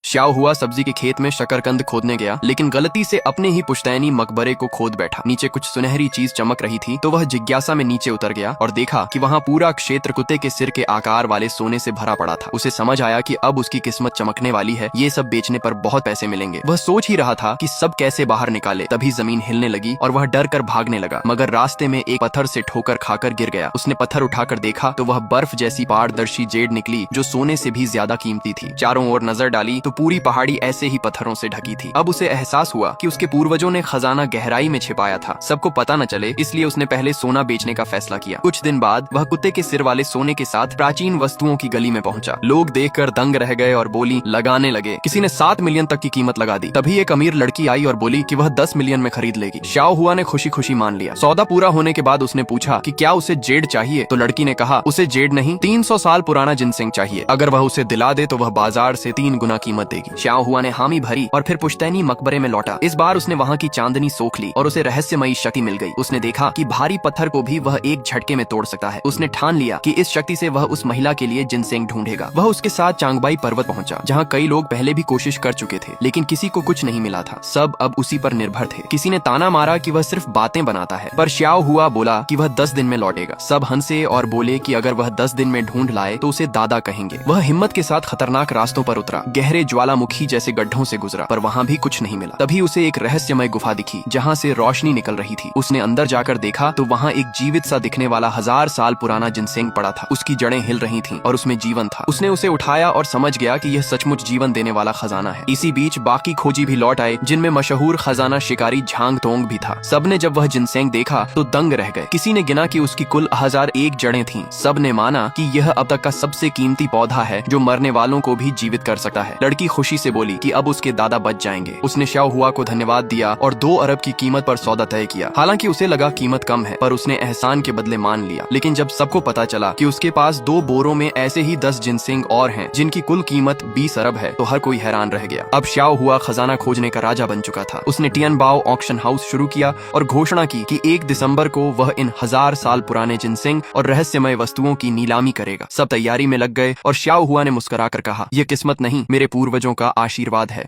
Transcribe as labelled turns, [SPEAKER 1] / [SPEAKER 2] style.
[SPEAKER 1] श्याओ हुआ सब्जी के खेत में शकरकंद खोदने गया, लेकिन गलती से अपने ही पुश्तैनी मकबरे को खोद बैठा। नीचे कुछ सुनहरी चीज चमक रही थी तो वह जिज्ञासा में नीचे उतर गया और देखा कि वहाँ पूरा क्षेत्र कुत्ते के सिर के आकार वाले सोने से भरा पड़ा था। उसे समझ आया कि अब उसकी किस्मत चमकने वाली है, ये सब बेचने पर बहुत पैसे मिलेंगे। वह सोच ही रहा था कि सब कैसे बाहर निकाले, तभी जमीन हिलने लगी और वह डर कर भागने लगा, मगर रास्ते में एक पत्थर से ठोकर खाकर गिर गया। उसने पत्थर उठाकर देखा तो वह बर्फ जैसी पारदर्शी जेड निकली जो सोने से भी ज्यादा कीमती थी। चारों ओर नजर डाली तो पूरी पहाड़ी ऐसे ही पत्थरों से ढकी थी। अब उसे एहसास हुआ कि उसके पूर्वजों ने खजाना गहराई में छिपाया था, सबको पता न चले, इसलिए उसने पहले सोना बेचने का फैसला किया। कुछ दिन बाद वह कुत्ते के सिर वाले सोने के साथ प्राचीन वस्तुओं की गली में पहुंचा। लोग देखकर दंग रह गए और बोली लगाने लगे। किसी ने 7 मिलियन तक की कीमत लगा दी। तभी एक अमीर लड़की आई और बोली कि वह 10 मिलियन में खरीद लेगी। श्याओ हुआ ने खुशी खुशी मान लिया। सौदा पूरा होने के बाद उसने पूछा कि क्या उसे जेड चाहिए, तो लड़की ने कहा उसे जेड नहीं, 300 साल पुराना जिनसेंग चाहिए। अगर वह उसे दिला दे तो वह बाजार से 3 गुना कीमत देगी। श्याओ हुआ ने हामी भरी और फिर पुश्तैनी मकबरे में लौटा। इस बार उसने वहाँ की चांदनी सोख ली और उसे रहस्यमयी शक्ति मिल गई। उसने देखा कि भारी पत्थर को भी वह एक झटके में तोड़ सकता है। उसने ठान लिया कि इस शक्ति से वह उस महिला के लिए जिनसेंग ढूंढेगा। वह उसके साथ चांगबाई पर्वत पहुंचा, जहाँ कई लोग पहले भी कोशिश कर चुके थे, लेकिन किसी को कुछ नहीं मिला था। सब अब उसी पर निर्भर थे। किसी ने ताना मारा कि वह सिर्फ बातें बनाता है, पर श्याओ हुआ बोला कि वह 10 दिन में लौटेगा। सब हंसे और बोले कि अगर वह 10 दिन में ढूंढ लाए तो उसे दादा कहेंगे। वह हिम्मत के साथ खतरनाक रास्तों पर उतरा, गहरे ज्वालामुखी जैसे गड्ढों से गुजरा, पर वहाँ भी कुछ नहीं मिला। तभी उसे एक रहस्यमय गुफा दिखी जहाँ से रोशनी निकल रही थी। उसने अंदर जाकर देखा तो वहाँ एक जीवित सा दिखने वाला 1000 साल पुराना जिनसेंग पड़ा था। उसकी जड़ें हिल रही थीं और उसमें जीवन था। उसने उसे उठाया और समझ गया कि यह सचमुच जीवन देने वाला खजाना है। इसी बीच बाकी खोजी भी लौट आए, जिनमें मशहूर खजाना शिकारी झांग तोंग भी था। सबने जब वह जिनसेंग देखा तो दंग रह गए। किसी ने गिना कि उसकी कुल 1001 जड़ें थीं। सब ने माना कि यह अब तक का सबसे कीमती पौधा है जो मरने वालों को भी जीवित कर सकता है। लड़की खुशी से बोली कि अब उसके दादा बच जाएंगे। उसने श्याओ हुआ को धन्यवाद दिया और 2 अरब की कीमत पर सौदा तय किया। हालांकि उसे लगा कीमत कम है, पर उसने एहसान के बदले मान लिया। लेकिन जब सबको पता चला कि उसके पास 2 बोरों में ऐसे ही 10 जिनसेंग और हैं, जिनकी कुल कीमत 20 अरब है, तो हर कोई हैरान रह गया। अब श्याओ हुआ खजाना खोजने का राजा बन चुका था। उसने टियनबाओ ऑक्शन हाउस शुरू किया और घोषणा की कि 1 दिसंबर को वह इन 1000 साल पुराने जिनसेंग और रहस्यमय वस्तुओं की नीलामी करेगा। सब तैयारी में लग गए और श्याओ हुआ ने मुस्कुराकर कहा, यह किस्मत नहीं, मेरे पूर्वजों का आशीर्वाद है।